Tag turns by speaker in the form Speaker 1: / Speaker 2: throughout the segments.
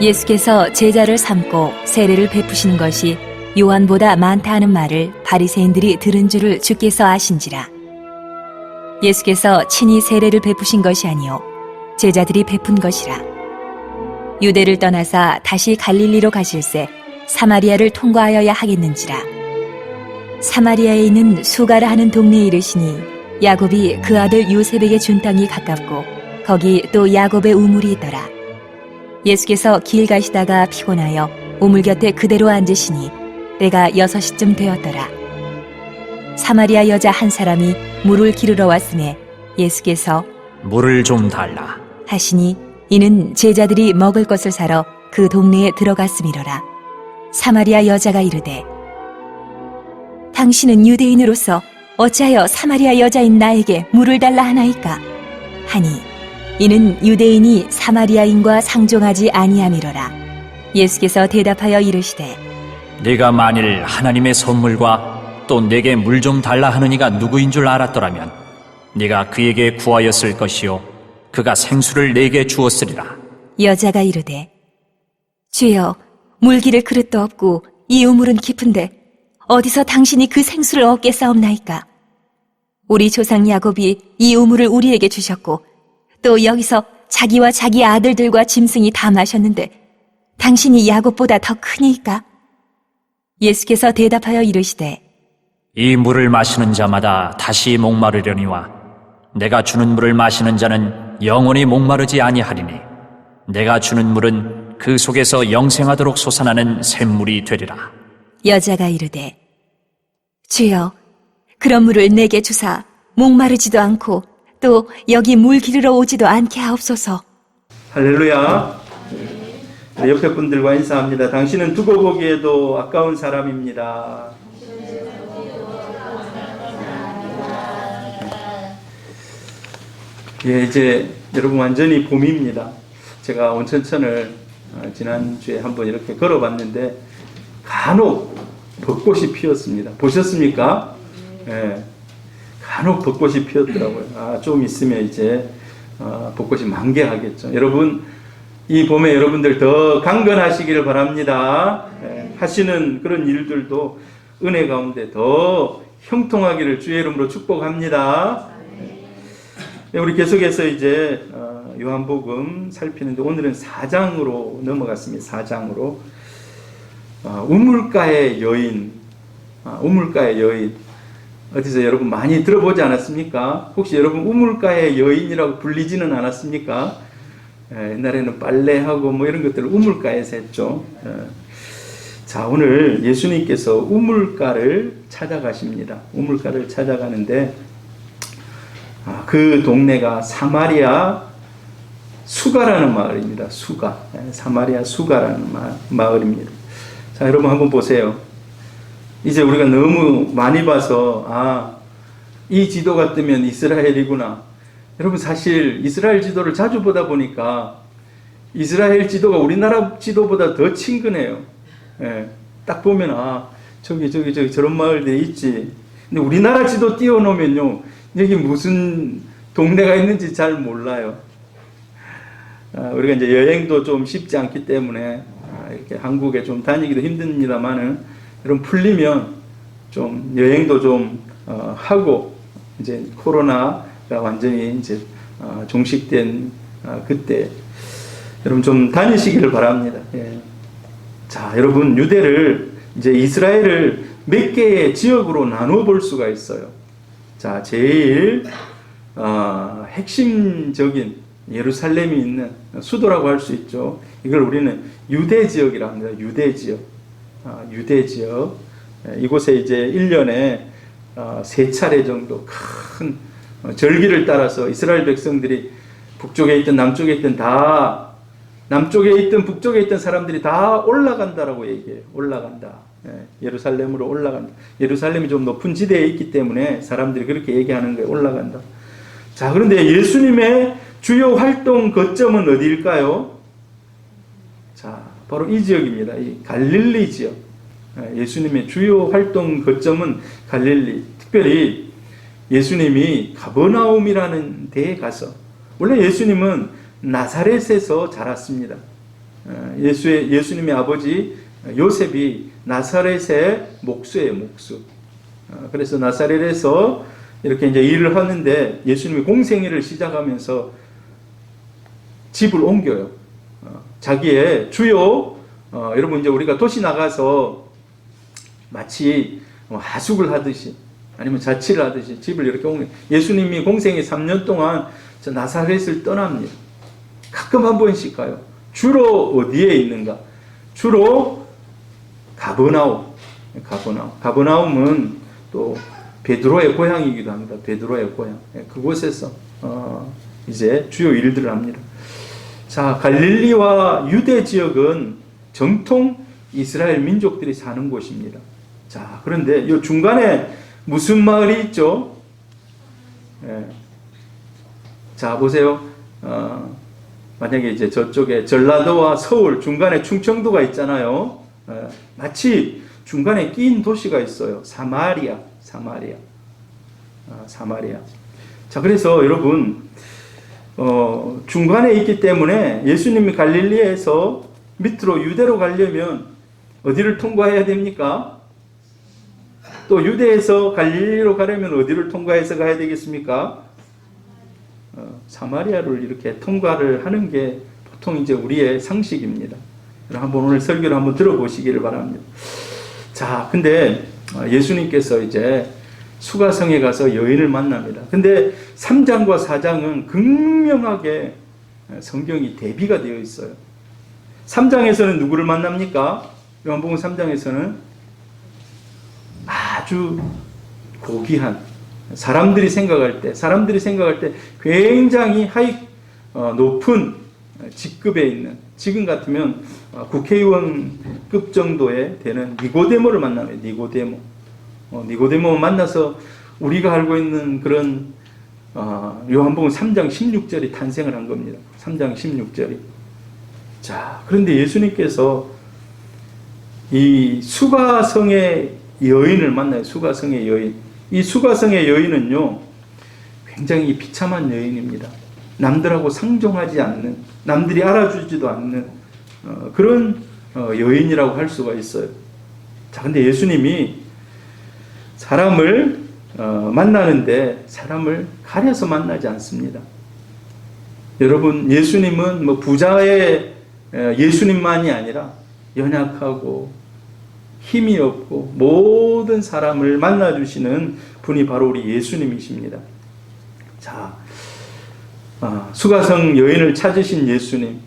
Speaker 1: 예수께서 제자를 삼고 세례를 베푸시는 것이 요한보다 많다 하는 말을 바리새인들이 들은 줄을 주께서 아신지라. 예수께서 친히 세례를 베푸신 것이 아니요 제자들이 베푼 것이라. 유대를 떠나사 다시 갈릴리로 가실새 사마리아를 통과하여야 하겠는지라. 사마리아에 있는 수가라 하는 동네에 이르시니 야곱이 그 아들 요셉에게 준 땅이 가깝고 거기 또 야곱의 우물이 있더라. 예수께서 길 가시다가 피곤하여 우물 곁에 그대로 앉으시니 때가 6시쯤 되었더라. 사마리아 여자 한 사람이 물을 기르러 왔음에 예수께서
Speaker 2: 물을 좀 달라
Speaker 1: 하시니 이는 제자들이 먹을 것을 사러 그 동네에 들어갔음이로라. 사마리아 여자가 이르되 당신은 유대인으로서 어찌하여 사마리아 여자인 나에게 물을 달라 하나이까 하니 이는 유대인이 사마리아인과 상종하지 아니함이로라. 예수께서 대답하여 이르시되
Speaker 2: 네가 만일 하나님의 선물과 또 내게 물 좀 달라 하는 이가 누구인 줄 알았더라면 네가 그에게 구하였을 것이요 그가 생수를 내게 주었으리라.
Speaker 1: 여자가 이르되 주여 물 기를 그릇도 없고 이 우물은 깊은데 어디서 당신이 그 생수를 얻게 싸움나이까. 우리 조상 야곱이 이 우물을 우리에게 주셨고 또 여기서 자기와 자기 아들들과 짐승이 다 마셨는데 당신이 야곱보다 더 크니까. 예수께서 대답하여 이르시되
Speaker 2: 이 물을 마시는 자마다 다시 목마르려니와 내가 주는 물을 마시는 자는 영원히 목마르지 아니하리니 내가 주는 물은 그 속에서 영생하도록 솟아나는 샘물이 되리라.
Speaker 1: 여자가 이르되 주여 그런 물을 내게 주사 목마르지도 않고 또 여기 물 기르러 오지도 않게 하옵소서.
Speaker 3: 할렐루야. 옆에 분들과 인사합니다. 당신은 두고 보기에도 아까운 사람입니다. 예, 이제 여러분 완전히 봄입니다. 제가 온천천을 지난주에 한번 이렇게 걸어봤는데 간혹 벚꽃이 피었습니다. 보셨습니까? 예, 간혹 벚꽃이 피었더라고요. 좀 있으면 이제 벚꽃이 만개하겠죠. 여러분 이 봄에 여러분들 더 강건하시기를 바랍니다. 예, 하시는 그런 일들도 은혜 가운데 더 형통하기를 주의 이름으로 축복합니다. 예, 우리 계속해서 이제 요한복음 살피는데 오늘은 4장으로 넘어갔습니다. 4장으로 우물가의 여인, 우물가의 여인 어디서 여러분 많이 들어보지 않았습니까? 혹시 여러분 우물가의 여인이라고 불리지는 않았습니까? 옛날에는 빨래하고 뭐 이런 것들을 우물가에서 했죠. 자, 오늘 예수님께서 우물가를 찾아가십니다. 우물가를 찾아가는데 그 동네가 사마리아 수가라는 마을입니다. 수가. 사마리아 수가라는 마을입니다. 자, 여러분 한번 보세요. 이제 우리가 너무 많이 봐서 이 지도가 뜨면 이스라엘이구나. 여러분 사실 이스라엘 지도를 자주 보다 보니까 이스라엘 지도가 우리나라 지도보다 더 친근해요. 예, 딱 보면 저기 저런 마을들이 있지. 근데 우리나라 지도 띄워놓으면요 여기 무슨 동네가 있는지 잘 몰라요. 우리가 이제 여행도 좀 쉽지 않기 때문에 이렇게 한국에 좀 다니기도 힘듭니다만은 여러분 풀리면 좀 여행도 좀 하고 이제 코로나가 완전히 이제 종식된 그때 여러분 좀 다니시기를 바랍니다. 예. 자, 여러분 유대를 이제 이스라엘을 몇 개의 지역으로 나누어 볼 수가 있어요. 자, 제일 핵심적인 예루살렘이 있는 수도라고 할 수 있죠. 이걸 우리는 유대 지역이라고 합니다. 유대 지역. 유대 지역. 이곳에 이제 1년에 3차례 정도 큰 절기를 따라서 이스라엘 백성들이 북쪽에 있든 남쪽에 있든 다 남쪽에 있든 북쪽에 있든 사람들이 다 올라간다라고 얘기해요. 올라간다. 예루살렘으로 올라간다. 예루살렘이 좀 높은 지대에 있기 때문에 사람들이 그렇게 얘기하는 거예요. 올라간다. 자, 그런데 예수님의 주요 활동 거점은 어디일까요? 자, 바로 이 지역입니다. 이 갈릴리 지역. 예수님의 주요 활동 거점은 갈릴리. 특별히 예수님이 가버나움이라는 데에 가서 원래 예수님은 나사렛에서 자랐습니다. 예수님의 아버지 요셉이 나사렛의 목수예요, 목수. 그래서 나사렛에서 이렇게 이제 일을 하는데 예수님이 공생애를 시작하면서 집을 옮겨요. 자기의 주요, 여러분 이제 우리가 도시 나가서 마치 하숙을 하듯이 아니면 자취를 하듯이 집을 이렇게 옮겨요. 예수님이 공생애 3년 동안 저 나사렛을 떠납니다. 가끔 한 번씩 가요. 주로 어디에 있는가? 주로 가버나움. 가버나움은 또 베드로의 고향이기도 합니다. 베드로의 고향. 그곳에서 이제 주요 일들을 합니다. 자, 갈릴리와 유대 지역은 정통 이스라엘 민족들이 사는 곳입니다. 자, 그런데 이 중간에 무슨 마을이 있죠? 자, 보세요. 만약에 이제 저쪽에 전라도와 서울 중간에 충청도가 있잖아요. 마치 중간에 끼인 도시가 있어요. 사마리아. 자, 그래서 여러분 중간에 있기 때문에 예수님이 갈릴리에서 밑으로 유대로 가려면 어디를 통과해야 됩니까? 또 유대에서 갈릴리로 가려면 어디를 통과해서 가야 되겠습니까? 사마리아를 이렇게 통과를 하는 게 보통 이제 우리의 상식입니다. 한번 오늘 설교를 한번 들어보시기를 바랍니다. 자, 근데 예수님께서 이제 수가성에 가서 여인을 만납니다. 근데 3장과 4장은 극명하게 성경이 대비가 되어 있어요. 3장에서는 누구를 만납니까? 요한복음 3장에서는 아주 고귀한 사람들이 생각할 때 굉장히 높은 직급에 있는, 지금 같으면 국회의원급 정도에 되는 니고데모를 만나요. 니고데모 만나서 우리가 알고 있는 그런 요한복음 3장 16절이 탄생을 한 겁니다. 3장 16절이. 자, 그런데 예수님께서 이 수가성의 여인을 만나요. 수가성의 여인. 이 수가성의 여인은요, 굉장히 비참한 여인입니다. 남들하고 상종하지 않는, 남들이 알아주지도 않는 그런 여인이라고 할 수가 있어요. 자, 근데 예수님이 사람을 만나는데 사람을 가려서 만나지 않습니다. 여러분, 예수님은 뭐 부자의 예수님만이 아니라 연약하고 힘이 없고 모든 사람을 만나주시는 분이 바로 우리 예수님이십니다. 자, 수가성 여인을 찾으신 예수님,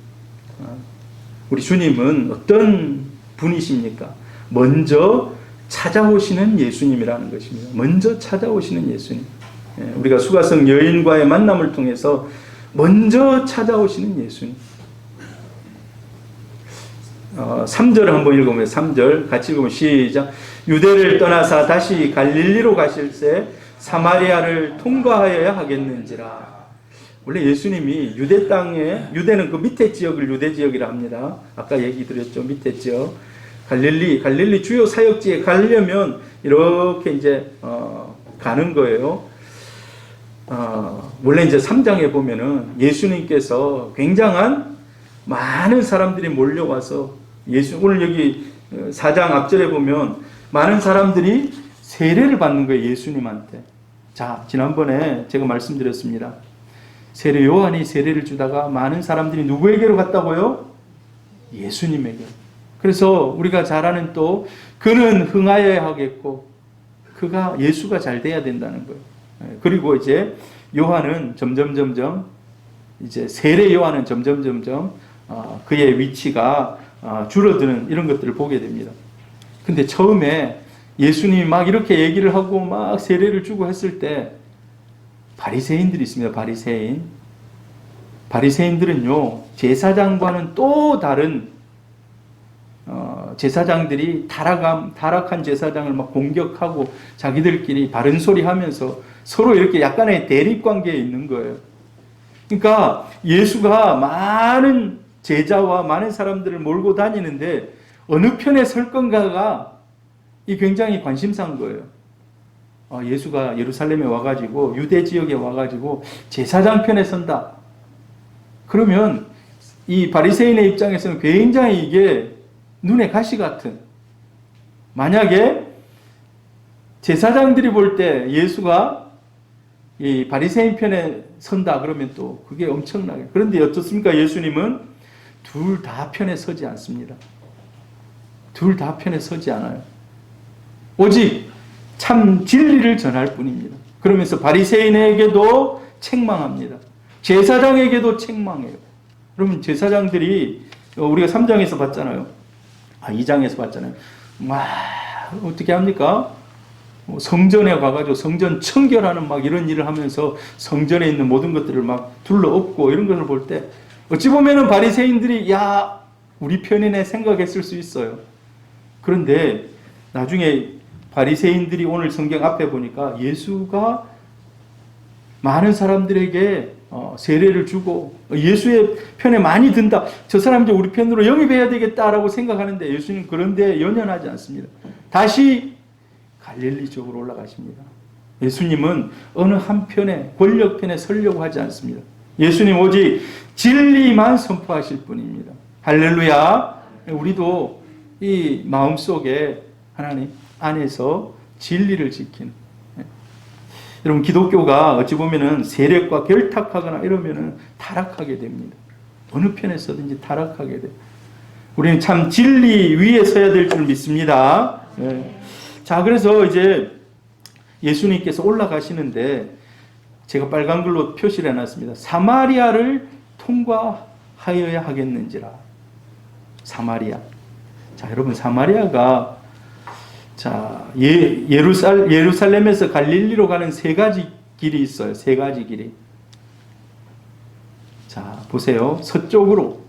Speaker 3: 우리 주님은 어떤 분이십니까? 먼저 찾아오시는 예수님이라는 것입니다. 먼저 찾아오시는 예수님. 우리가 수가성 여인과의 만남을 통해서 먼저 찾아오시는 예수님. 3절 한번 읽으면 3절 같이 읽으면 시작. 유대를 떠나사 다시 갈릴리로 가실새 사마리아를 통과하여야 하겠는지라. 원래 예수님이 유대 땅에, 유대는 그 밑에 지역을 유대 지역이라 합니다. 아까 얘기 드렸죠. 밑에 지역. 갈릴리 주요 사역지에 가려면 이렇게 이제 가는 거예요. 원래 이제 3장에 보면은 예수님께서 굉장한 많은 사람들이 몰려와서 오늘 여기 4장 앞절에 보면 많은 사람들이 세례를 받는 거예요. 예수님한테. 자, 지난번에 제가 말씀드렸습니다. 세례 요한이 세례를 주다가 많은 사람들이 누구에게로 갔다고요? 예수님에게. 그래서 우리가 잘 아는 또 그는 흥하여야 하겠고 예수가 잘 돼야 된다는 거예요. 그리고 이제 요한은 점점 이제 세례 요한은 점점 그의 위치가 줄어드는 이런 것들을 보게 됩니다. 근데 처음에 예수님이 막 이렇게 얘기를 하고 막 세례를 주고 했을 때 바리새인들이 있습니다. 바리새인들은요, 제사장과는 또 다른 제사장들이 타락한 제사장을 막 공격하고 자기들끼리 바른 소리 하면서 서로 이렇게 약간의 대립 관계에 있는 거예요. 그러니까 예수가 많은 제자와 많은 사람들을 몰고 다니는데 어느 편에 설 건가가 굉장히 관심사인 거예요. 예수가 예루살렘에 와가지고 유대 지역에 와가지고 제사장 편에 선다. 그러면 이 바리새인의 입장에서는 굉장히 이게 눈에 가시 같은, 만약에 제사장들이 볼 때 예수가 이 바리새인 편에 선다 그러면 또 그게 엄청나게. 그런데 어떻습니까? 예수님은 둘 다 편에 서지 않습니다. 둘 다 편에 서지 않아요. 오직 참 진리를 전할 뿐입니다. 그러면서 바리새인에게도 책망합니다. 제사장에게도 책망해요. 그러면 제사장들이 우리가 3장에서 봤잖아요. 2장에서 봤잖아요. 어떻게 합니까? 성전에 가가지고 성전 청결하는 막 이런 일을 하면서 성전에 있는 모든 것들을 막 둘러엎고 이런 것을 볼 때 어찌 보면은 바리새인들이 야 우리 편이네 생각했을 수 있어요. 그런데 나중에 바리새인들이 오늘 성경 앞에 보니까 예수가 많은 사람들에게 세례를 주고 예수의 편에 많이 든다. 저 사람 이제 우리 편으로 영입해야 되겠다라고 생각하는데 예수님 그런데 연연하지 않습니다. 다시 갈릴리 쪽으로 올라가십니다. 예수님은 어느 한편에 권력편에 서려고 하지 않습니다. 예수님 오직 진리만 선포하실 뿐입니다. 할렐루야. 우리도 이 마음속에 하나님 안에서 진리를 지키는, 여러분 기독교가 어찌 보면은 세력과 결탁하거나 이러면은 타락하게 됩니다. 어느 편에 서든지 타락하게 돼요. 우리는 참 진리 위에 서야 될 줄 믿습니다. 자, 그래서 이제 예수님께서 올라가시는데 제가 빨간 글로 표시를 해놨습니다. 사마리아를 통과하여야 하겠는지라. 사마리아. 자, 여러분 사마리아가 자 예루살렘에서 갈릴리로 가는 세 가지 길이 있어요. 세 가지 길이. 자, 보세요. 서쪽으로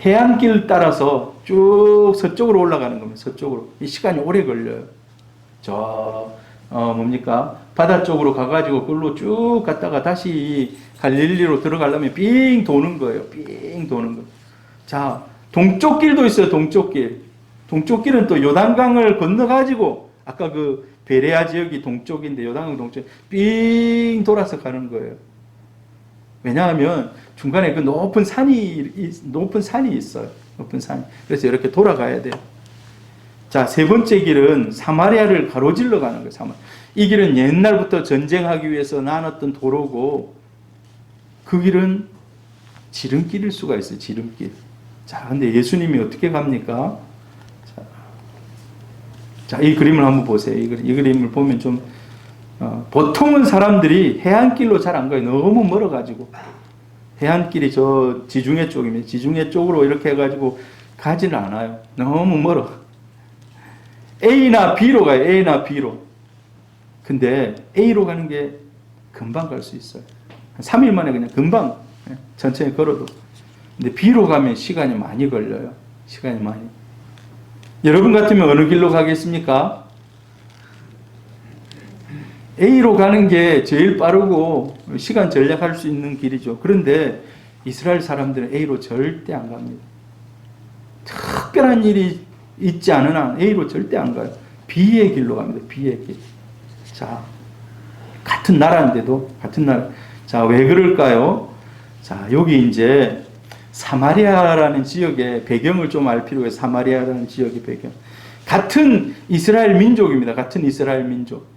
Speaker 3: 해안길 따라서 쭉 서쪽으로 올라가는 겁니다. 서쪽으로. 이 시간이 오래 걸려요. 뭡니까? 바다 쪽으로 가가지고 그걸로 쭉 갔다가 다시 갈릴리로 들어가려면 삥 도는 거예요. 삥 도는 거. 자, 동쪽 길도 있어요. 동쪽 길. 동쪽 길은 또 요단강을 건너가지고 아까 그 베레아 지역이 동쪽인데 요단강 동쪽 삥 돌아서 가는 거예요. 왜냐하면 중간에 그 높은 산이 있어요. 높은 산. 그래서 이렇게 돌아가야 돼요. 자, 세 번째 길은 사마리아를 가로질러 가는 거예요. 이 길은 옛날부터 전쟁하기 위해서 나눴던 도로고 그 길은 지름길일 수가 있어요. 지름길. 자, 근데 예수님이 어떻게 갑니까? 자, 이 그림을 한번 보세요. 이 그림을 보면 좀 보통은 사람들이 해안길로 잘 안 가요. 너무 멀어가지고. 해안길이 저 지중해 쪽이면 지중해 쪽으로 이렇게 해가지고 가지는 않아요. 너무 멀어. A나 B로 가요. A나 B로. 근데 A로 가는 게 금방 갈 수 있어요. 한 3일 만에 그냥 금방 천천히 걸어도. 근데 B로 가면 시간이 많이 걸려요. 시간이 많이. 여러분 같으면 어느 길로 가겠습니까? A로 가는 게 제일 빠르고 시간 절약할 수 있는 길이죠. 그런데 이스라엘 사람들은 A로 절대 안 갑니다. 특별한 일이 있지 않은 한 A로 절대 안 가요. B의 길로 갑니다. B의 길. 자, 같은 나라인데도 같은 나라. 자, 왜 그럴까요? 자, 여기 이제 사마리아라는 지역의 배경을 좀 알 필요가 있어요. 사마리아라는 지역의 배경. 같은 이스라엘 민족입니다. 같은 이스라엘 민족.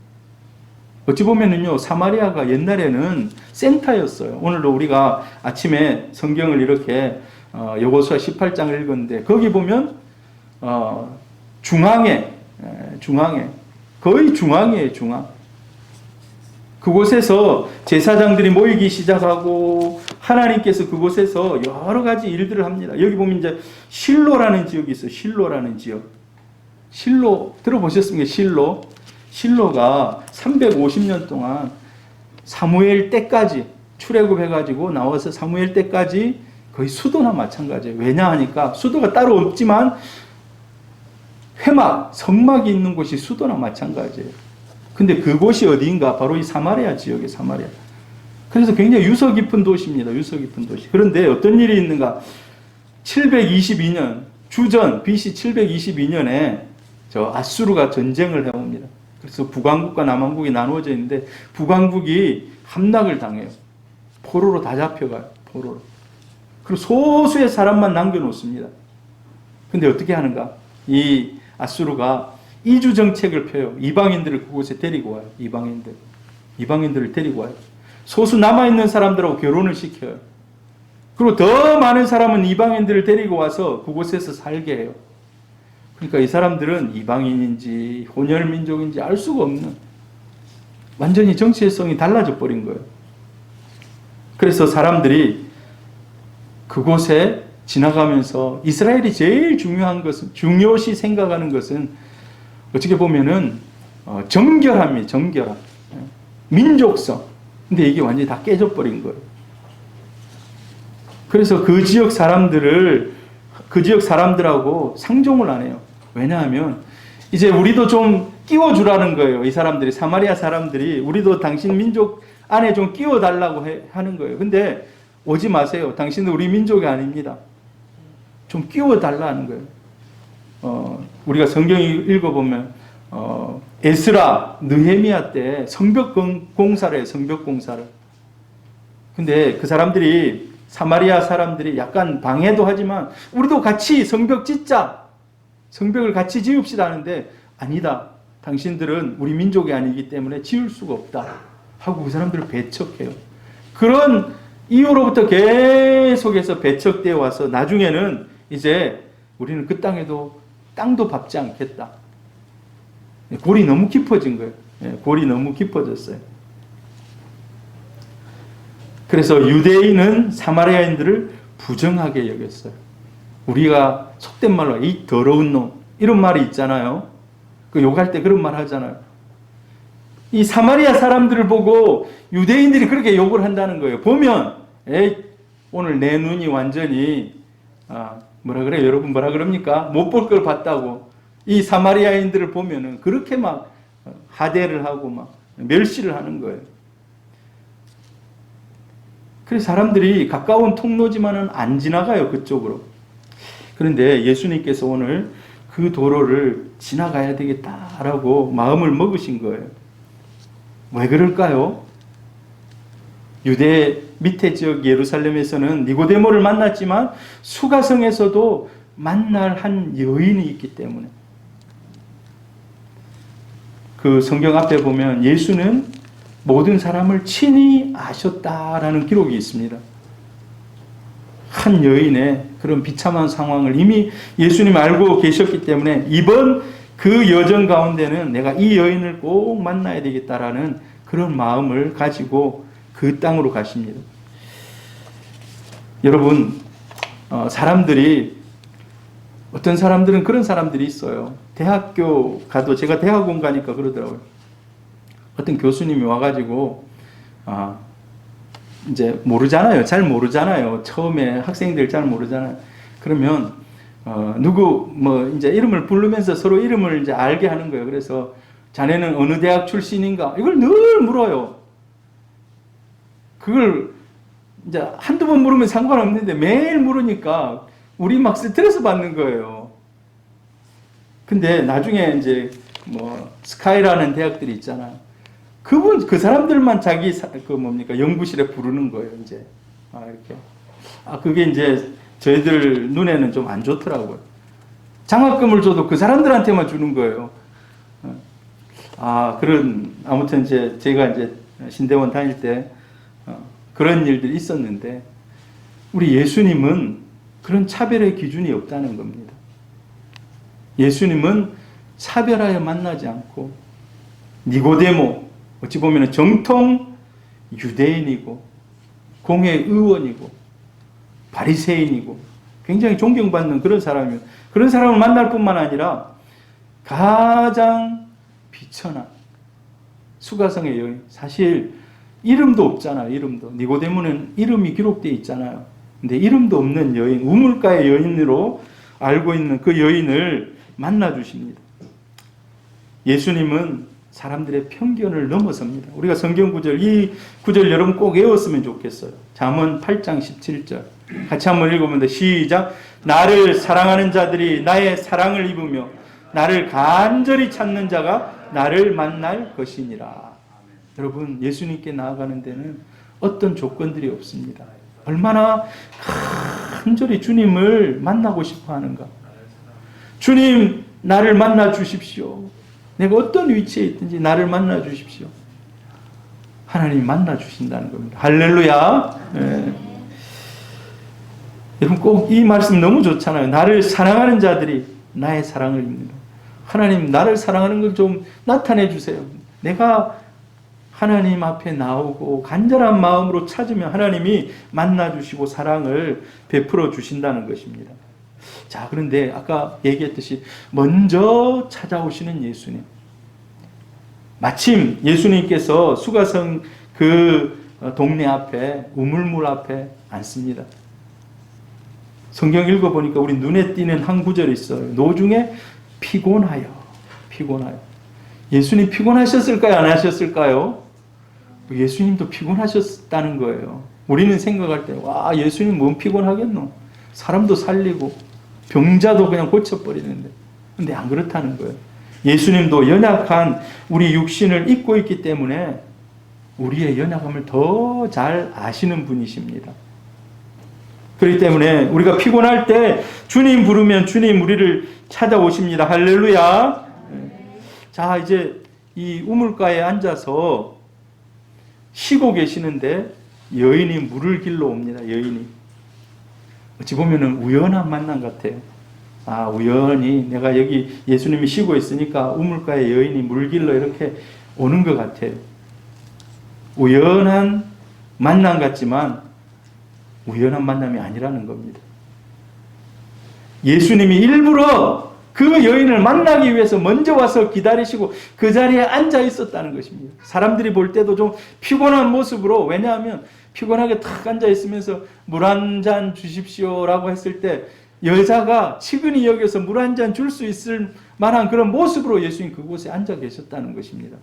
Speaker 3: 어찌 보면은요, 사마리아가 옛날에는 센터였어요. 오늘도 우리가 아침에 성경을 이렇게 여호수아 18장을 읽었는데 거기 보면 중앙에 거의 중앙이에요. 중앙. 그곳에서 제사장들이 모이기 시작하고 하나님께서 그곳에서 여러 가지 일들을 합니다. 여기 보면 이제 실로라는 지역이 있어요. 실로라는 지역. 실로 들어보셨습니까? 실로가 350년 동안 사무엘 때까지 출애굽해가지고 나와서 사무엘 때까지 거의 수도나 마찬가지예요. 왜냐하니까 수도가 따로 없지만 성막이 있는 곳이 수도나 마찬가지예요. 근데 그곳이 어디인가? 바로 이 사마리아 지역이에요. 사마리아. 그래서 굉장히 유서 깊은 도시입니다. 유서 깊은 도시. 그런데 어떤 일이 있는가? 722년 주전 BC 722년에 저 아수르가 전쟁을 해옵니다. 그래서 북왕국과 남왕국이 나누어져 있는데 북왕국이 함락을 당해요. 포로로 다 잡혀가요. 포로로. 그리고 소수의 사람만 남겨놓습니다. 근데 어떻게 하는가? 이 아수르가 이주 정책을 펴요. 이방인들을 그곳에 데리고 와요. 이방인들을 데리고 와요. 소수 남아있는 사람들하고 결혼을 시켜요. 그리고 더 많은 사람은 이방인들을 데리고 와서 그곳에서 살게 해요. 그러니까 이 사람들은 이방인인지 혼혈민족인지 알 수가 없는, 완전히 정체성이 달라져 버린 거예요. 그래서 사람들이 그곳에 지나가면서 이스라엘이 제일 중요한 것은, 중요시 생각하는 것은 어떻게 보면은 정결함이에요. 정결함. 민족성. 근데 이게 완전히 다 깨져버린 거예요. 그래서 그 지역 사람들하고 상종을 안 해요. 왜냐하면 이제 우리도 좀 끼워주라는 거예요. 이 사람들이, 사마리아 사람들이 우리도 당신 민족 안에 좀 끼워달라고 하는 거예요. 근데 오지 마세요. 당신은 우리 민족이 아닙니다. 좀 끼워달라는 거예요. 우리가 성경 읽어보면 에스라, 느헤미야 때 성벽 공사를 해요. 성벽 공사를. 근데 그 사람들이, 사마리아 사람들이 약간 방해도 하지만 우리도 같이 성벽 짓자. 성벽을 같이 지읍시다 하는데, 아니다. 당신들은 우리 민족이 아니기 때문에 지을 수가 없다. 하고 그 사람들을 배척해요. 그런 이후로부터 계속해서 배척되어 와서 나중에는 이제 우리는 그 땅도 밟지 않겠다. 골이 너무 깊어진 거예요. 골이 너무 깊어졌어요. 그래서 유대인은 사마리아인들을 부정하게 여겼어요. 우리가 속된 말로 이 더러운 놈, 이런 말이 있잖아요. 그 욕할 때 그런 말 하잖아요. 이 사마리아 사람들을 보고 유대인들이 그렇게 욕을 한다는 거예요. 보면 오늘 내 눈이 완전히 뭐라 그래요? 여러분 뭐라 그럽니까? 못 볼 걸 봤다고. 이 사마리아인들을 보면은 그렇게 막 하대를 하고 막 멸시를 하는 거예요. 그래서 사람들이 가까운 통로지만은 안 지나가요, 그쪽으로. 그런데 예수님께서 오늘 그 도로를 지나가야 되겠다라고 마음을 먹으신 거예요. 왜 그럴까요? 유대 밑에 지역 예루살렘에서는 니고데모를 만났지만 수가성에서도 만날 한 여인이 있기 때문에. 그 성경 앞에 보면 예수는 모든 사람을 친히 아셨다라는 기록이 있습니다. 한 여인의 그런 비참한 상황을 이미 예수님이 알고 계셨기 때문에 이번 그 여정 가운데는 내가 이 여인을 꼭 만나야 되겠다라는 그런 마음을 가지고 그 땅으로 가십니다. 여러분, 사람들이, 어떤 사람들은 그런 사람들이 있어요. 대학교 가도, 제가 대학원 가니까 그러더라고요. 어떤 교수님이 와가지고 이제 모르잖아요. 잘 모르잖아요. 처음에 학생들 잘 모르잖아요. 그러면 누구 이제 이름을 부르면서 서로 이름을 이제 알게 하는 거예요. 그래서 자네는 어느 대학 출신인가? 이걸 늘 물어요. 그걸 이제 한두 번 물으면 상관없는데 매일 물으니까 우리 막 스트레스 받는 거예요. 근데 나중에 이제 스카이라는 대학들이 있잖아요. 그 사람들만 자기 연구실에 부르는 거예요, 이제. 이렇게. 그게 이제 저희들 눈에는 좀 안 좋더라고요. 장학금을 줘도 그 사람들한테만 주는 거예요. 아무튼 제가 이제 신대원 다닐 때 그런 일들이 있었는데, 우리 예수님은 그런 차별의 기준이 없다는 겁니다. 예수님은 차별하여 만나지 않고, 니고데모, 어찌 보면 정통 유대인이고 공회 의원이고 바리새인이고 굉장히 존경받는 그런 사람이에요. 그런 사람을 만날 뿐만 아니라 가장 비천한 수가성의 여인, 사실 이름도 없잖아요. 이름도. 니고데모는 이름이 기록되어 있잖아요. 근데 이름도 없는 여인, 우물가의 여인으로 알고 있는 그 여인을 만나 주십니다. 예수님은 사람들의 편견을 넘어섭니다. 우리가 성경 구절, 이 구절 여러분 꼭 외웠으면 좋겠어요. 잠언 8장 17절. 같이 한번 읽어보면 시작. 나를 사랑하는 자들이 나의 사랑을 입으며 나를 간절히 찾는 자가 나를 만날 것이니라. 여러분, 예수님께 나아가는 데는 어떤 조건들이 없습니다. 얼마나 간절히 주님을 만나고 싶어 하는가? 주님, 나를 만나 주십시오. 내가 어떤 위치에 있든지 나를 만나 주십시오. 하나님이 만나 주신다는 겁니다. 할렐루야. 네. 여러분 꼭 이 말씀 너무 좋잖아요. 나를 사랑하는 자들이 나의 사랑을 입는다. 하나님 나를 사랑하는 걸 좀 나타내 주세요. 내가 하나님 앞에 나오고 간절한 마음으로 찾으면 하나님이 만나 주시고 사랑을 베풀어 주신다는 것입니다. 자, 그런데 아까 얘기했듯이 먼저 찾아오시는 예수님. 마침 예수님께서 수가성 그 동네 앞에 우물물 앞에 앉습니다. 성경 읽어보니까 우리 눈에 띄는 한 구절이 있어요. 노중에 피곤하여. 예수님 피곤하셨을까요? 안 하셨을까요? 예수님도 피곤하셨다는 거예요. 우리는 생각할 때, 와, 예수님 뭔 피곤하겠노? 사람도 살리고 병자도 그냥 고쳐버리는데. 근데 안 그렇다는 거예요. 예수님도 연약한 우리 육신을 입고 있기 때문에 우리의 연약함을 더 잘 아시는 분이십니다. 그렇기 때문에 우리가 피곤할 때 주님 부르면 주님 우리를 찾아오십니다. 할렐루야. 자, 이제 이 우물가에 앉아서 쉬고 계시는데 여인이 물을 길러 옵니다. 여인이. 어찌 보면은 우연한 만남 같아요. 아, 우연히 내가 여기 예수님이 쉬고 있으니까 우물가에 여인이 물 길러 이렇게 오는 것 같아요. 우연한 만남 같지만 우연한 만남이 아니라는 겁니다. 예수님이 일부러 그 여인을 만나기 위해서 먼저 와서 기다리시고 그 자리에 앉아 있었다는 것입니다. 사람들이 볼 때도 좀 피곤한 모습으로, 왜냐하면 피곤하게 탁 앉아 있으면서 물 한 잔 주십시오라고 했을 때 여자가 치근히 여겨서 물 한 잔 줄 수 있을 만한 그런 모습으로 예수님 그곳에 앉아 계셨다는 것입니다.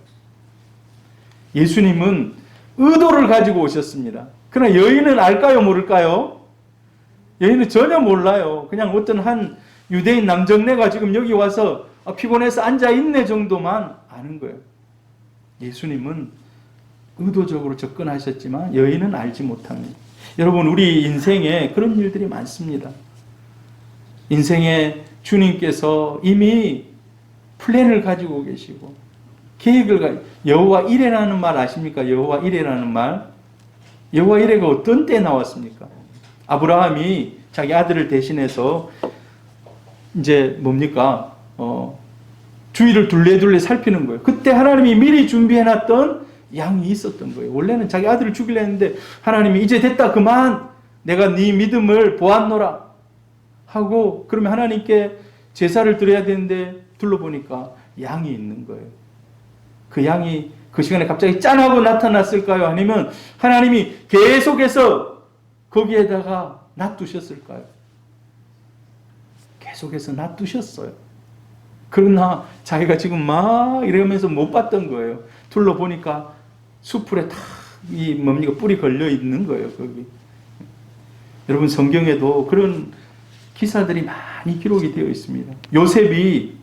Speaker 3: 예수님은 의도를 가지고 오셨습니다. 그러나 여인은 알까요, 모를까요? 여인은 전혀 몰라요. 그냥 어떤 한 유대인 남정네가 지금 여기 와서 피곤해서 앉아있네 정도만 아는 거예요. 예수님은 의도적으로 접근하셨지만 여인은 알지 못합니다. 여러분, 우리 인생에 그런 일들이 많습니다. 인생에 주님께서 이미 플랜을 가지고 계시고 계획을 가지고, 여호와 이레라는 말 아십니까? 여호와 이레라는 말. 여호와 이레가 어떤 때 나왔습니까? 아브라함이 자기 아들을 대신해서 이제 뭡니까? 주위를 둘레둘레 살피는 거예요. 그때 하나님이 미리 준비해놨던 양이 있었던 거예요. 원래는 자기 아들을 죽이려 했는데 하나님이 이제 됐다, 그만, 내가 네 믿음을 보았노라 하고, 그러면 하나님께 제사를 드려야 되는데 둘러보니까 양이 있는 거예요. 그 양이 그 시간에 갑자기 짠하고 나타났을까요? 아니면 하나님이 계속해서 거기에다가 놔두셨을까요? 계속해서 놔두셨어요. 그러나 자기가 지금 막 이러면서 못 봤던 거예요. 둘러보니까 수풀에 다 이 뭡니까 뿔이 걸려 있는 거예요. 거기. 여러분, 성경에도 그런 기사들이 많이 기록이 되어 있습니다. 요셉이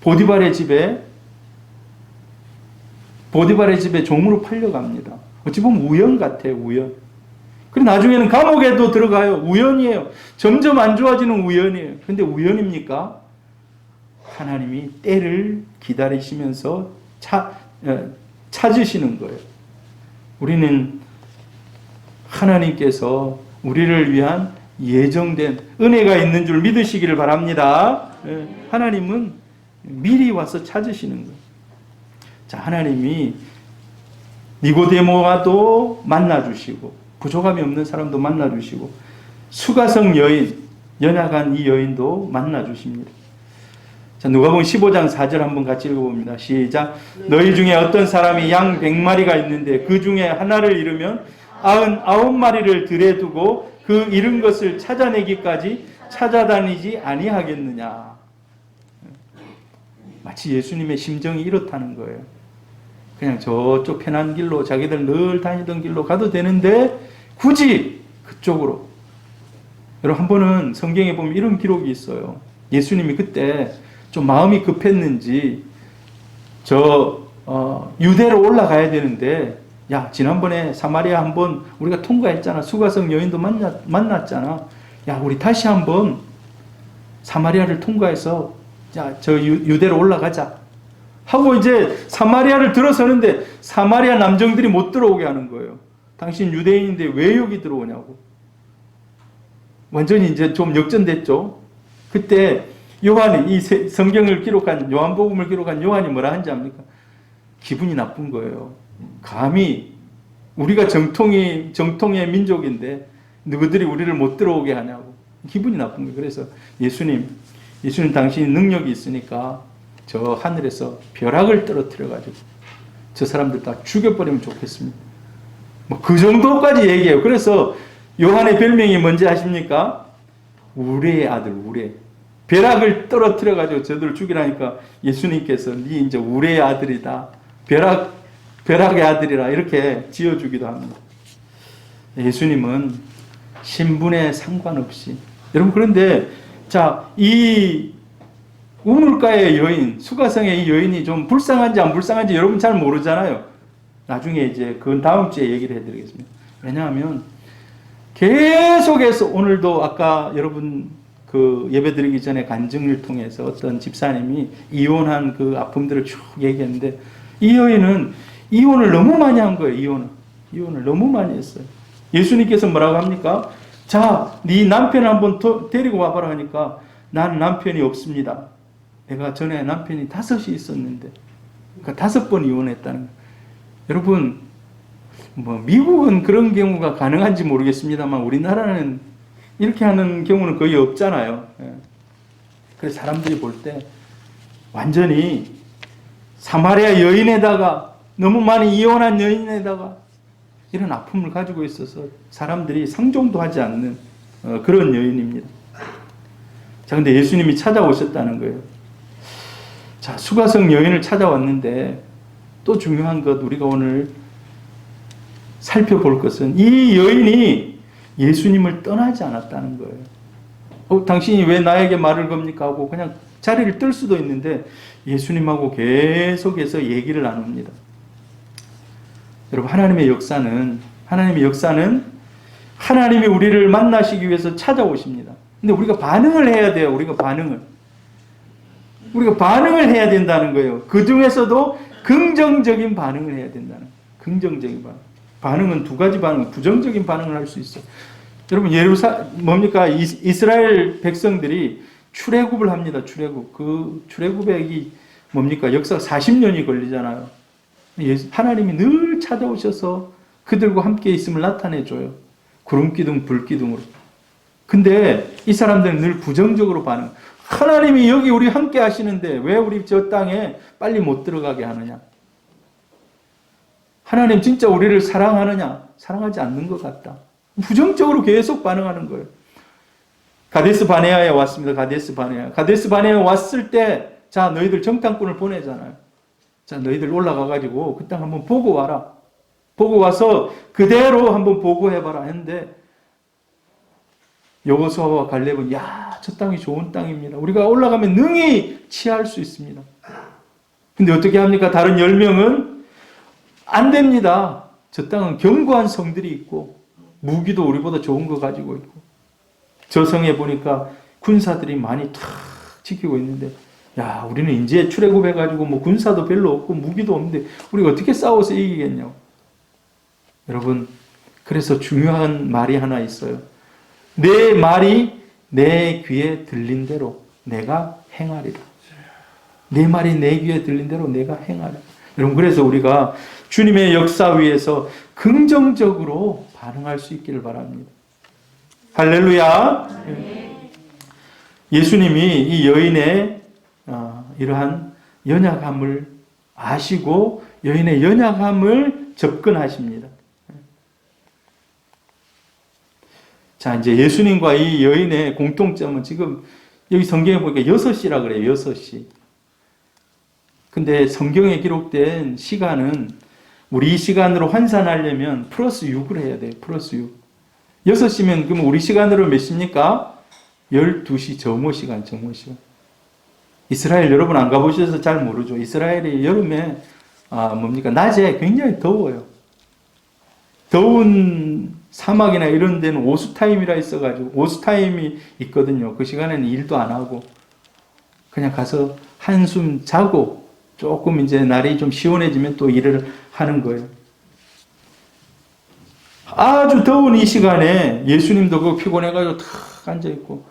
Speaker 3: 보디발의 집에 종으로 팔려갑니다. 어찌 보면 우연 같아요, 우연. 그리고 나중에는 감옥에도 들어가요. 우연이에요. 점점 안 좋아지는 우연이에요. 근데 우연입니까? 하나님이 때를 기다리시면서 찾으시는 거예요. 우리는 하나님께서 우리를 위한 예정된 은혜가 있는 줄 믿으시기를 바랍니다. 하나님은 미리 와서 찾으시는 거예요. 자, 하나님이 니고데모와도 만나주시고 부족함이 없는 사람도 만나주시고 수가성 여인, 연약한 이 여인도 만나주십니다. 자, 누가복음 15장 4절 한번 같이 읽어봅니다. 시작. 너희 중에 어떤 사람이 양 100마리가 있는데 그 중에 하나를 잃으면 99마리를 들에 두고 그 잃은 것을 찾아내기까지 찾아다니지 아니하겠느냐. 마치 예수님의 심정이 이렇다는 거예요. 그냥 저쪽 편한 길로, 자기들 늘 다니던 길로 가도 되는데 굳이 그쪽으로. 여러분, 한 번은 성경에 보면 이런 기록이 있어요. 예수님이 그때 좀 마음이 급했는지 유대로 올라가야 되는데, 야, 지난번에 사마리아 한번 우리가 통과했잖아. 수가성 여인도 만났잖아. 야, 우리 다시 한번 사마리아를 통과해서 자, 저 유대로 올라가자 하고 이제 사마리아를 들어서는데 사마리아 남정들이 못 들어오게 하는 거예요. 당신 유대인인데 왜 여기 들어오냐고. 완전히 이제 좀 역전됐죠. 그때 요한이 이 성경을 기록한 요한복음을 기록한 요한이 뭐라 한지 압니까? 기분이 나쁜 거예요. 감히 우리가 정통의 민족인데 너희들이 우리를 못 들어오게 하냐고. 기분이 나쁜 거예요. 그래서 예수님 당신이 능력이 있으니까 저 하늘에서 벼락을 떨어뜨려 가지고 저 사람들 다 죽여버리면 좋겠습니다. 뭐 그 정도까지 얘기해요. 그래서 요한의 별명이 뭔지 아십니까? 우레의 아들, 우레. 벼락을 떨어뜨려 가지고 저들을 죽이라니까 예수님께서 네 이제 우레의 아들이다. 벼락의 아들이라 이렇게 지어주기도 합니다. 예수님은 신분에 상관없이 여러분 그런데 자, 이 우물가의 여인, 수가성의 이 여인이 좀 불쌍한지 안 불쌍한지 여러분 잘 모르잖아요. 나중에 이제 그건 다음 주에 얘기를 해드리겠습니다. 왜냐하면 계속해서 오늘도 아까 여러분 그 예배드리기 전에 간증을 통해서 어떤 집사님이 이혼한 그 아픔들을 쭉 얘기했는데 이 여인은 이혼을 너무 많이 한 거예요. 이혼을 너무 많이 했어요. 예수님께서 뭐라고 합니까? 자, 네 남편을 한번 데리고 와봐라 하니까 나는 남편이 없습니다. 내가 전에 남편이 5이 있었는데 그러니까 5번 이혼했다는 거예요. 여러분 뭐 미국은 그런 경우가 가능한지 모르겠습니다만 우리나라는 이렇게 하는 경우는 거의 없잖아요. 그래서 사람들이 볼 때 완전히 사마리아 여인에다가 너무 많이 이혼한 여인에다가 이런 아픔을 가지고 있어서 사람들이 상종도 하지 않는 그런 여인입니다. 자, 근데 예수님이 찾아오셨다는 거예요. 자, 수가성 여인을 찾아왔는데 또 중요한 것 우리가 오늘 살펴볼 것은 이 여인이 예수님을 떠나지 않았다는 거예요. 당신이 왜 나에게 말을 겁니까? 하고 그냥 자리를 뜰 수도 있는데 예수님하고 계속해서 얘기를 나눕니다. 여러분 하나님의 역사는 하나님이 우리를 만나시기 위해서 찾아오십니다. 근데 우리가 반응을 해야 돼요. 우리가 반응을 해야 된다는 거예요. 그 중에서도 긍정적인 반응을 해야 된다는 거예요. 긍정적인 반응. 반응은 두 가지 반응, 부정적인 반응을 할 수 있어요. 여러분 뭡니까? 이스라엘 백성들이 출애굽을 합니다. 출애굽. 그 출애굽이 뭡니까? 역사가 40년이 걸리잖아요. 하나님이 늘 찾아오셔서 그들과 함께 있음을 나타내줘요. 구름기둥, 불기둥으로. 근데 이 사람들은 늘 부정적으로 반응. 하나님이 여기 우리 함께 하시는데 왜 우리 저 땅에 빨리 못 들어가게 하느냐? 하나님 진짜 우리를 사랑하느냐? 사랑하지 않는 것 같다. 부정적으로 계속 반응하는 거예요. 가데스 바네아에 왔습니다. 가데스 바네아에 왔을 때 자, 너희들 정탐꾼을 보내잖아요. 자, 너희들 올라가가지고 그 땅 한번 보고 와라. 보고 와서 그대로 한번 보고해봐라 했는데 여호수아와 갈렙은 야, 저 땅이 좋은 땅입니다. 우리가 올라가면 능히 취할 수 있습니다. 근데 어떻게 합니까? 다른 10명은 안 됩니다. 저 땅은 견고한 성들이 있고 무기도 우리보다 좋은 거 가지고 있고 저 성에 보니까 군사들이 많이 탁 지키고 있는데 야, 우리는 이제 출애굽해가지고 뭐 군사도 별로 없고 무기도 없는데 우리가 어떻게 싸워서 이기겠냐고. 여러분, 그래서 중요한 말이 하나 있어요. 내 말이 내 귀에 들린 대로 내가 행하리라. 내 말이 내 귀에 들린 대로 내가 행하리라. 여러분, 그래서 우리가 주님의 역사 위에서 긍정적으로 반응할 수 있기를 바랍니다. 할렐루야. 예수님이 이 여인의 이러한 연약함을 아시고 여인의 연약함을 접근하십니다. 자, 이제 예수님과 이 여인의 공통점은 지금 여기 성경에 보니까 6시라 그래요. 6시. 근데 성경에 기록된 시간은 우리 시간으로 환산하려면 플러스 6을 해야 돼요. 플러스 6. 6시면 그럼 우리 시간으로 몇 시입니까? 12시 점호 시간. 이스라엘 여러분 안 가보셔서 잘 모르죠. 이스라엘이 여름에 뭡니까? 낮에 굉장히 더워요. 더운 사막이나 이런 데는 오수타임이라 있어가지고 오수타임이 있거든요. 그 시간에는 일도 안 하고 그냥 가서 한숨 자고 조금 이제 날이 좀 시원해지면 또 일을 하는 거예요. 아주 더운 이 시간에 예수님도 그 피곤해가지고 탁 앉아있고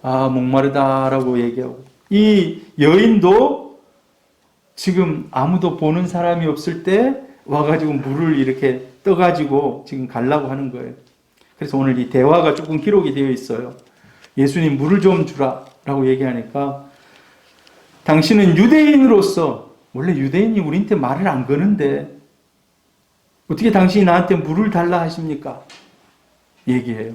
Speaker 3: 아 목마르다라고 얘기하고 이 여인도 지금 아무도 보는 사람이 없을 때 와가지고 물을 이렇게 떠가지고 지금 가려고 하는 거예요. 그래서 오늘 이 대화가 조금 기록이 되어 있어요. 예수님 물을 좀 주라 라고 얘기하니까 당신은 유대인으로서 원래 유대인이 우리한테 말을 안 거는데 어떻게 당신이 나한테 물을 달라 하십니까? 얘기해요.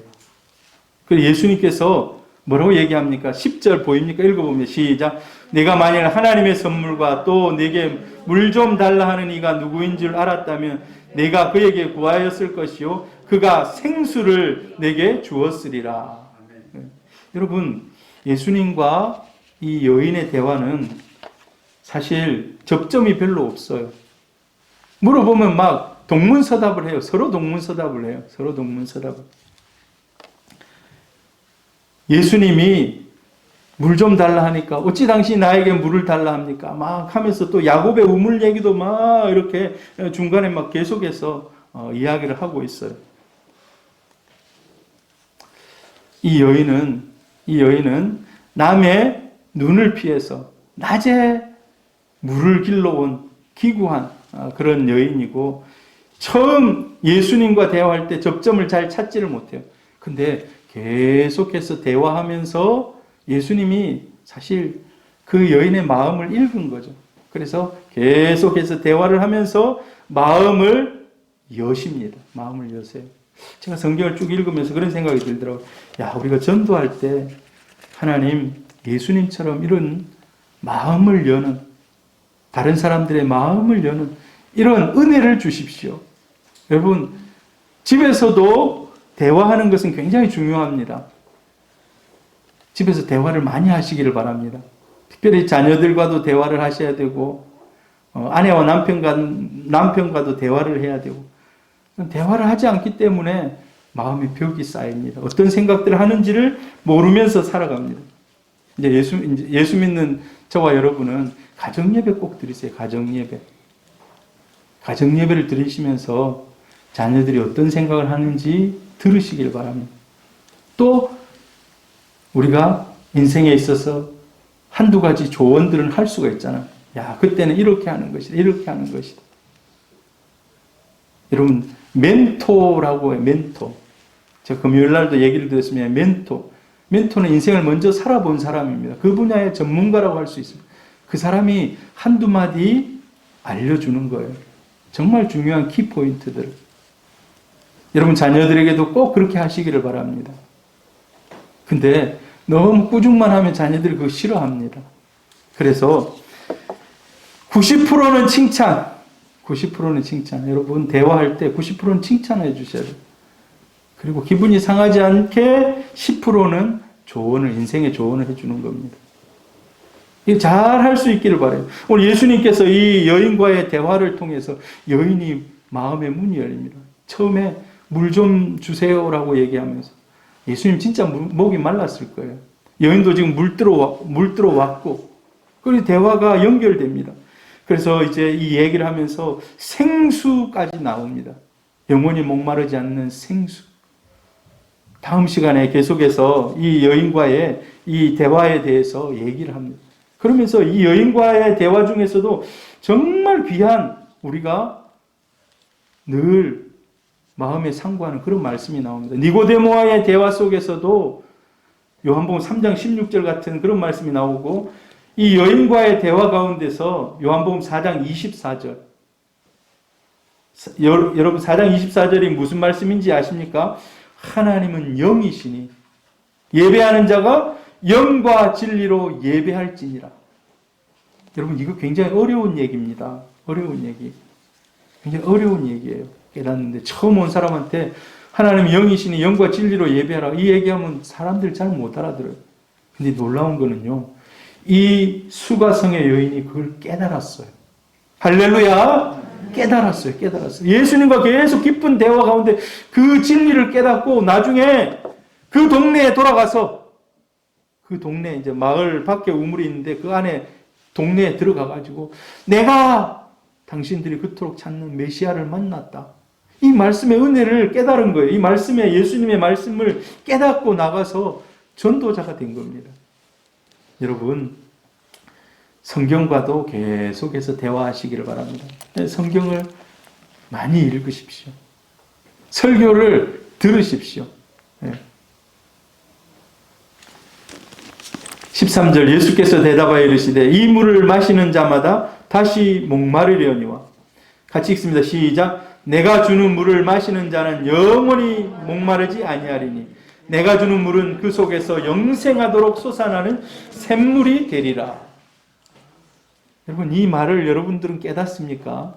Speaker 3: 그래서 예수님께서 뭐라고 얘기합니까? 10절 보입니까? 읽어보면 시작. 내가 만일 하나님의 선물과 또 내게 물 좀 달라 하는 이가 누구인 줄 알았다면 내가 그에게 구하였을 것이요 그가 생수를 내게 주었으리라. 네. 여러분 예수님과 이 여인의 대화는 사실 접점이 별로 없어요. 물어보면 막 동문서답을 해요. 서로 동문서답을 해요. 서로 동문서답을. 예수님이 물 좀 달라 하니까 어찌 당신이 나에게 물을 달라 합니까? 막 하면서 또 야곱의 우물 얘기도 막 이렇게 중간에 막 계속해서 이야기를 하고 있어요. 이 여인은 남의 눈을 피해서 낮에 물을 길러온 기구한 그런 여인이고 처음 예수님과 대화할 때 접점을 잘 찾지를 못해요. 근데 계속해서 대화하면서 예수님이 사실 그 여인의 마음을 읽은 거죠. 그래서 계속해서 대화를 하면서 마음을 여십니다. 마음을 여세요. 제가 성경을 쭉 읽으면서 그런 생각이 들더라고요. 야, 우리가 전도할 때 하나님, 예수님처럼 이런 마음을 여는, 다른 사람들의 마음을 여는 이런 은혜를 주십시오. 여러분, 집에서도 대화하는 것은 굉장히 중요합니다. 집에서 대화를 많이 하시기를 바랍니다. 특별히 자녀들과도 대화를 하셔야 되고 아내와 남편과도 대화를 해야 되고 대화를 하지 않기 때문에 마음의 벽이 쌓입니다. 어떤 생각들을 하는지를 모르면서 살아갑니다. 이제 예수 믿는 저와 여러분은 가정예배 꼭 드리세요. 가정예배를 드리시면서 자녀들이 어떤 생각을 하는지 들으시길 바랍니다. 또 우리가 인생에 있어서 한두 가지 조언들은 할 수가 있잖아요. 야, 그때는 이렇게 하는 것이다. 이렇게 하는 것이다. 여러분, 멘토라고 해요. 멘토. 제가 금요일 날도 얘기를 드렸으면 멘토는 인생을 먼저 살아본 사람입니다. 그 분야의 전문가라고 할 수 있습니다. 그 사람이 한두 마디 알려주는 거예요. 정말 중요한 키포인트들. 여러분 자녀들에게도 꼭 그렇게 하시기를 바랍니다. 근데 너무 꾸중만 하면 자녀들이 그거 싫어합니다. 그래서 90%는 칭찬. 90%는 칭찬. 여러분 대화할 때 90%는 칭찬해 주셔야 돼요. 그리고 기분이 상하지 않게 10%는 조언을, 인생의 조언을 해주는 겁니다. 이거 잘 할 수 있기를 바라요. 오늘 예수님께서 이 여인과의 대화를 통해서 여인이 마음의 문이 열립니다. 처음에 물 좀 주세요라고 얘기하면서 예수님 진짜 목이 말랐을 거예요. 여인도 지금 물 들어 왔고 그리고 대화가 연결됩니다. 그래서 이제 이 얘기를 하면서 생수까지 나옵니다. 영원히 목마르지 않는 생수. 다음 시간에 계속해서 이 여인과의 이 대화에 대해서 얘기를 합니다. 그러면서 이 여인과의 대화 중에서도 정말 귀한 우리가 늘 마음에 상고하는 그런 말씀이 나옵니다. 니고데모와의 대화 속에서도 요한복음 3장 16절 같은 그런 말씀이 나오고 이 여인과의 대화 가운데서 요한복음 4장 24절 여러분 4장 24절이 무슨 말씀인지 아십니까? 하나님은 영이시니 예배하는 자가 영과 진리로 예배할지니라. 여러분 이거 굉장히 어려운 얘기입니다. 어려운 얘기. 굉장히 어려운 얘기예요. 깨닫는데 처음 온 사람한테 하나님이 영이시니 영과 진리로 예배하라. 이 얘기하면 사람들 잘 못 알아들어요. 근데 놀라운 거는요. 이 수가성의 여인이 그걸 깨달았어요. 할렐루야. 깨달았어요. 예수님과 계속 깊은 대화 가운데 그 진리를 깨닫고 나중에 그 동네에 돌아가서 그 동네 이제 마을 밖에 우물이 있는데 그 안에 동네에 들어가 가지고 내가 당신들이 그토록 찾는 메시아를 만났다. 이 말씀의 은혜를 깨달은 거예요. 이 말씀에 예수님의 말씀을 깨닫고 나가서 전도자가 된 겁니다. 여러분, 성경과도 계속해서 대화하시기를 바랍니다. 성경을 많이 읽으십시오. 설교를 들으십시오. 13절 예수께서 대답하여 이르시되 이 물을 마시는 자마다 다시 목마르려니와 같이 읽습니다. 시작. 내가 주는 물을 마시는 자는 영원히 목마르지 아니하리니 내가 주는 물은 그 속에서 영생하도록 솟아나는 샘물이 되리라. 여러분, 이 말을 여러분들은 깨닫습니까?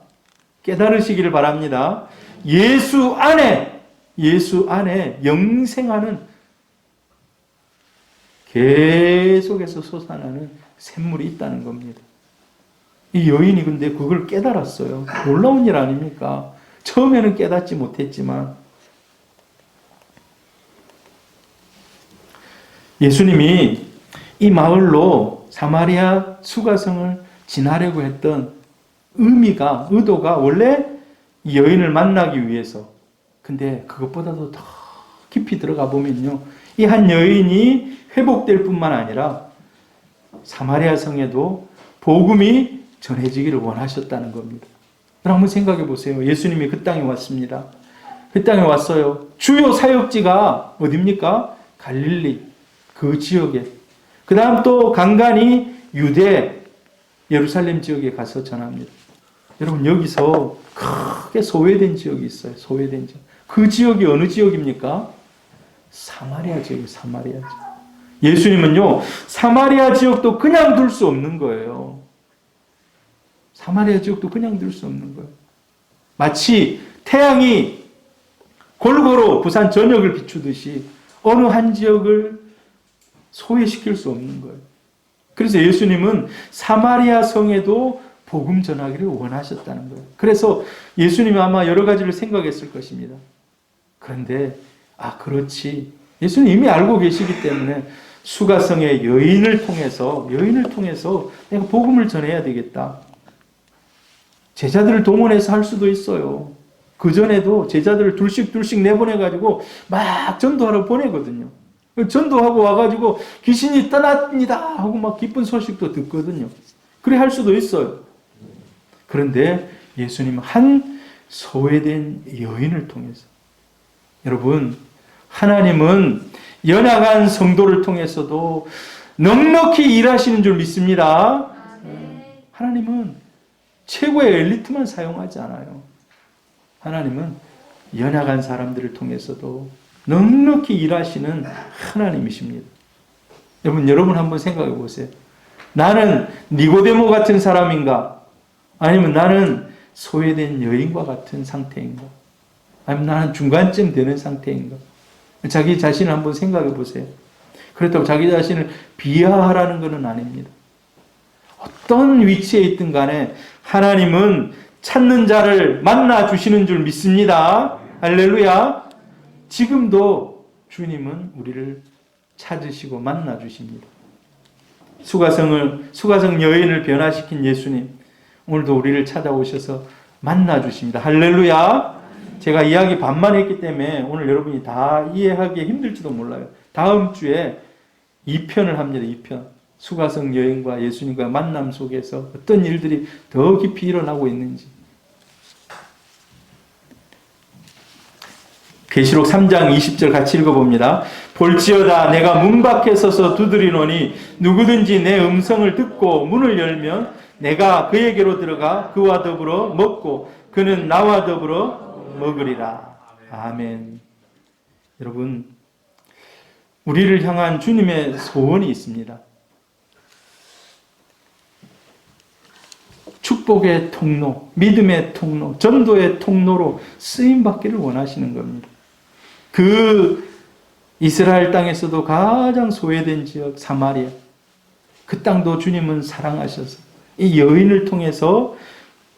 Speaker 3: 깨달으시기를 바랍니다. 예수 안에 영생하는 계속해서 솟아나는 샘물이 있다는 겁니다. 이 여인이 근데 그걸 깨달았어요. 놀라운 일 아닙니까? 처음에는 깨닫지 못했지만 예수님이 이 마을로 사마리아 수가성을 지나려고 했던 의도가 원래 이 여인을 만나기 위해서. 근데 그것보다도 더 깊이 들어가 보면요, 이 한 여인이 회복될 뿐만 아니라 사마리아 성에도 복음이 전해지기를 원하셨다는 겁니다. 여러분 한번 생각해 보세요. 예수님이 그 땅에 왔습니다. 그 땅에 왔어요. 주요 사역지가 어디입니까? 갈릴리 그 지역에. 그 다음 또 간간히 유대 예루살렘 지역에 가서 전합니다. 여러분 여기서 크게 소외된 지역이 있어요. 소외된 지역. 그 지역이 어느 지역입니까? 사마리아 지역이에요. 사마리아 지역. 예수님은요, 사마리아 지역도 그냥 둘 수 없는 거예요. 사마리아 지역도 그냥 둘 수 없는 거예요. 마치 태양이 골고루 부산 전역을 비추듯이 어느 한 지역을 소외시킬 수 없는 거예요. 그래서 예수님은 사마리아 성에도 복음 전하기를 원하셨다는 거예요. 그래서 예수님이 아마 여러 가지를 생각했을 것입니다. 그런데 그렇지. 예수님 이미 알고 계시기 때문에 수가성의 여인을 통해서 내가 복음을 전해야 되겠다. 제자들을 동원해서 할 수도 있어요. 그전에도 제자들을 둘씩 내보내가지고 막 전도하러 보내거든요. 전도하고 와가지고 귀신이 떠납니다 하고 막 기쁜 소식도 듣거든요. 그래 할 수도 있어요. 그런데 예수님은 한 소외된 여인을 통해서, 여러분 하나님은 연약한 성도를 통해서도 넉넉히 일하시는 줄 믿습니다. 하나님은 최고의 엘리트만 사용하지 않아요. 하나님은 연약한 사람들을 통해서도 넉넉히 일하시는 하나님이십니다. 여러분 한번 생각해 보세요. 나는 니고데모 같은 사람인가? 아니면 나는 소외된 여인과 같은 상태인가? 아니면 나는 중간쯤 되는 상태인가? 자기 자신을 한번 생각해 보세요. 그렇다고 자기 자신을 비하하라는 것은 아닙니다. 어떤 위치에 있든 간에 하나님은 찾는 자를 만나 주시는 줄 믿습니다. 할렐루야. 지금도 주님은 우리를 찾으시고 만나 주십니다. 수가성 여인을 변화시킨 예수님, 오늘도 우리를 찾아오셔서 만나 주십니다. 할렐루야. 제가 이야기 반만 했기 때문에 오늘 여러분이 다 이해하기 힘들지도 몰라요. 다음 주에 2편을 합니다. 2편. 수가성 여인과 예수님과 만남 속에서 어떤 일들이 더 깊이 일어나고 있는지. 계시록 3장 20절 같이 읽어봅니다. 볼지어다 내가 문 밖에 서서 두드리노니 누구든지 내 음성을 듣고 문을 열면 내가 그에게로 들어가 그와 더불어 먹고 그는 나와 더불어 먹으리라. 아멘. 여러분, 우리를 향한 주님의 소원이 있습니다. 축복의 통로, 믿음의 통로, 전도의 통로로 쓰임받기를 원하시는 겁니다. 그 이스라엘 땅에서도 가장 소외된 지역 사마리아, 그 땅도 주님은 사랑하셔서 이 여인을 통해서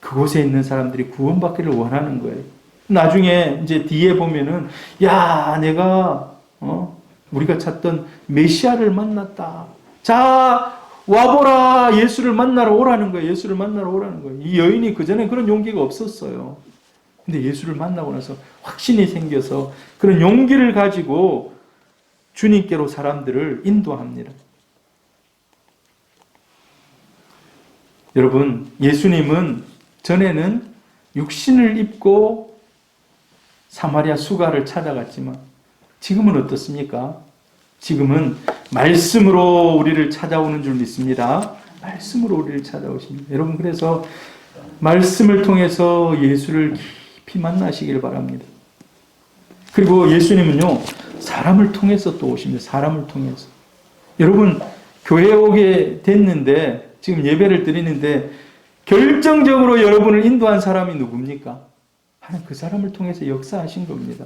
Speaker 3: 그곳에 있는 사람들이 구원받기를 원하는 거예요. 나중에 이제 뒤에 보면은 야, 내가 우리가 찾던 메시아를 만났다. 자, 와보라. 예수를 만나러 오라는 거예요. 예수를 만나러 오라는 거예요. 이 여인이 그전에 그런 용기가 없었어요. 근데 예수를 만나고 나서 확신이 생겨서 그런 용기를 가지고 주님께로 사람들을 인도합니다. 여러분, 예수님은 전에는 육신을 입고 사마리아 수가를 찾아갔지만 지금은 어떻습니까? 지금은 말씀으로 우리를 찾아오는 줄 믿습니다. 말씀으로 우리를 찾아오십니다. 여러분, 그래서 말씀을 통해서 예수를 깊이 만나시길 바랍니다. 그리고 예수님은요, 사람을 통해서 또 오십니다. 사람을 통해서. 여러분, 교회에 오게 됐는데, 지금 예배를 드리는데, 결정적으로 여러분을 인도한 사람이 누굽니까? 하나님 그 사람을 통해서 역사하신 겁니다.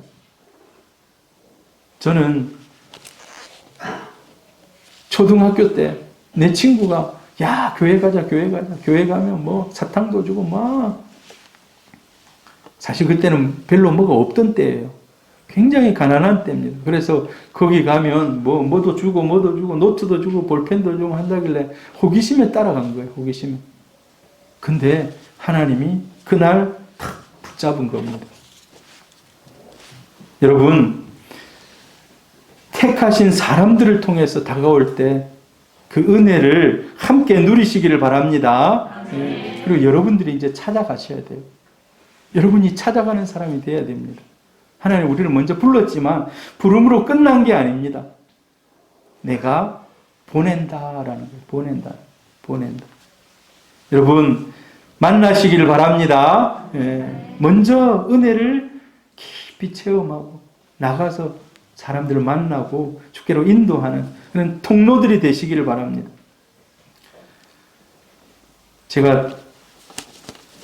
Speaker 3: 저는 초등학교 때 내 친구가 야, 교회 가자, 교회 가자. 교회 가면 뭐 사탕도 주고 막. 사실 그때는 별로 뭐가 없던 때예요. 굉장히 가난한 때입니다. 그래서 거기 가면 뭐도 주고 노트도 주고 볼펜도 주고 한다길래 호기심에 따라간 거예요. 호기심에. 근데 하나님이 그날 탁 붙잡은 겁니다. 여러분, 택하신 사람들을 통해서 다가올 때 그 은혜를 함께 누리시기를 바랍니다. 그리고 여러분들이 이제 찾아가셔야 돼요. 여러분이 찾아가는 사람이 되어야 됩니다. 하나님 우리를 먼저 불렀지만 부름으로 끝난 게 아닙니다. 내가 보낸다라는 거예요. 보낸다. 여러분 만나시기를 바랍니다. 먼저 은혜를 깊이 체험하고 나가서 사람들을 만나고 주께로 인도하는 그런 통로들이 되시기를 바랍니다. 제가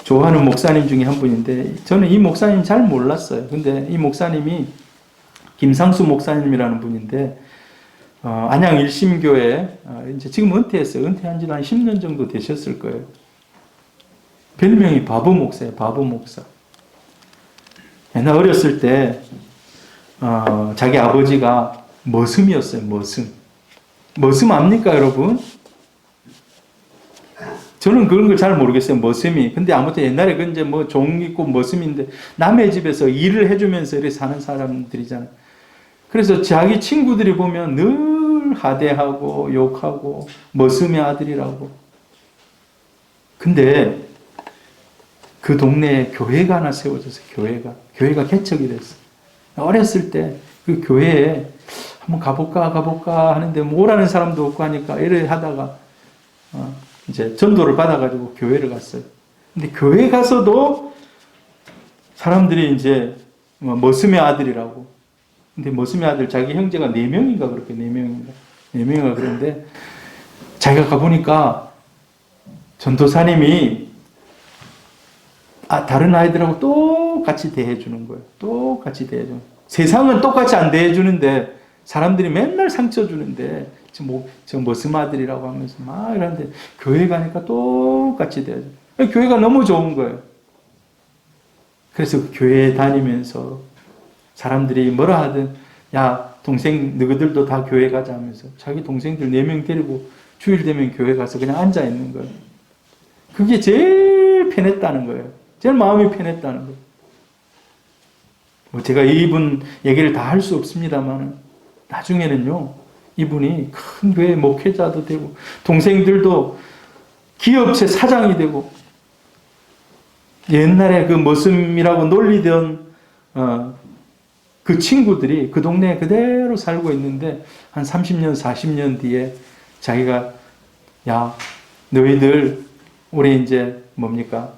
Speaker 3: 좋아하는 목사님 중에 한 분인데 저는 이 목사님 잘 몰랐어요. 근데 이 목사님이 김상수 목사님이라는 분인데 안양 일심교회 이제 지금 은퇴했어요. 은퇴한 지는 한 10년 정도 되셨을 거예요. 별명이 바보 목사예요. 바보 목사. 옛날 어렸을 때 자기 아버지가 머슴이었어요. 머슴 압니까, 여러분? 저는 그런 걸 잘 모르겠어요. 머슴이. 근데 아무튼 옛날에 그 이제 뭐 종 있고 머슴인데 남의 집에서 일을 해주면서 이렇게 사는 사람들이잖아요. 그래서 자기 친구들이 보면 늘 하대하고 욕하고 머슴의 아들이라고. 근데 그 동네에 교회가 하나 세워졌어요. 교회가 개척이 됐어요. 어렸을 때 그 교회에 한번 가볼까 하는데 뭐 오라는 사람도 없고 하니까 이래 하다가 이제 전도를 받아가지고 교회를 갔어요. 근데 교회 가서도 사람들이 이제 머슴의 아들이라고. 근데 머슴의 아들 자기 형제가 4명인가 그렇게 4명인가 그런데 자기가 가보니까 전도사님이 다른 아이들하고 똑같이 대해주는 거예요. 똑같이 대해주는 거예요. 세상은 똑같이 안 대해주는데 사람들이 맨날 상처 주는데 저 머슴 아들이라고 하면서 막 이러는데 교회 가니까 똑같이 대해줘요. 교회가 너무 좋은 거예요. 그래서 교회에 다니면서 사람들이 뭐라 하든 야 동생 너희들도 다 교회 가자 하면서 자기 동생들 4명 데리고 주일 되면 교회 가서 그냥 앉아 있는 거예요. 그게 제일 편했다는 거예요. 제일 마음이 편했다는 거예요. 제가 이분 얘기를 다 할 수 없습니다만 나중에는요 이분이 큰 교회 목회자도 되고 동생들도 기업체 사장이 되고 옛날에 그 머슴이라고 놀리던 그 친구들이 그 동네에 그대로 살고 있는데 한 30년 40년 뒤에 자기가 야 너희들 우리 이제 뭡니까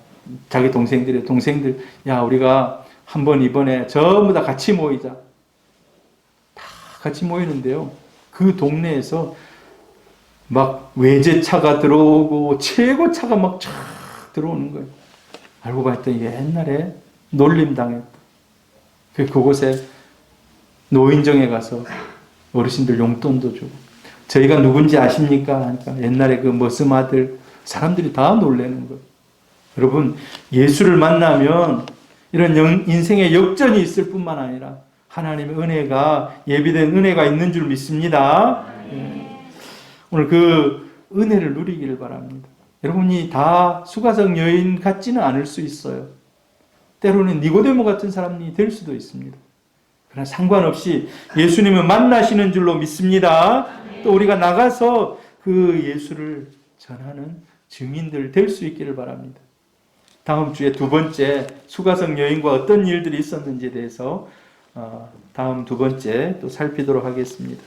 Speaker 3: 자기 동생들 야 우리가 한번 이번에 전부 다 같이 모이자. 다 같이 모이는데요. 그 동네에서 막 외제차가 들어오고 최고차가 막 쫙 들어오는 거예요. 알고 봤더니 옛날에 놀림당했다. 그곳에 노인정에 가서 어르신들 용돈도 주고 저희가 누군지 아십니까? 하니까 옛날에 그 머슴 아들 사람들이 다 놀라는 거예요. 여러분, 예수를 만나면 이런 인생의 역전이 있을 뿐만 아니라 하나님의 은혜가, 예비된 은혜가 있는 줄 믿습니다. 오늘 그 은혜를 누리기를 바랍니다. 여러분이 다 수가성 여인 같지는 않을 수 있어요. 때로는 니고데모 같은 사람이 될 수도 있습니다. 그러나 상관없이 예수님을 만나시는 줄로 믿습니다. 또 우리가 나가서 그 예수를 전하는 증인들 될 수 있기를 바랍니다. 다음 주에 두 번째 수가성 여인과 어떤 일들이 있었는지에 대해서 다음 두 번째 또 살피도록 하겠습니다.